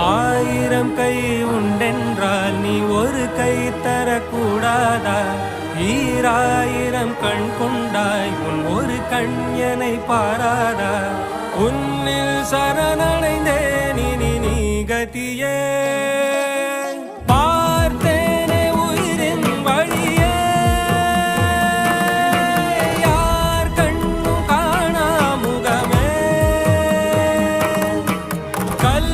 ஆயிரம் கை உண்டென்றால் நீ ஒரு கை தரக்கூடாதா? ஈராயிரம் கண் கொண்டாய் உன் ஒரு கண்யனை பாராதா? உன்னில் சரணடைந்தேன் இனி நீ கதியே. பார்த்தேனே உயிரின் வழியே, யார் கண்ணும் காணா முகமே. கல்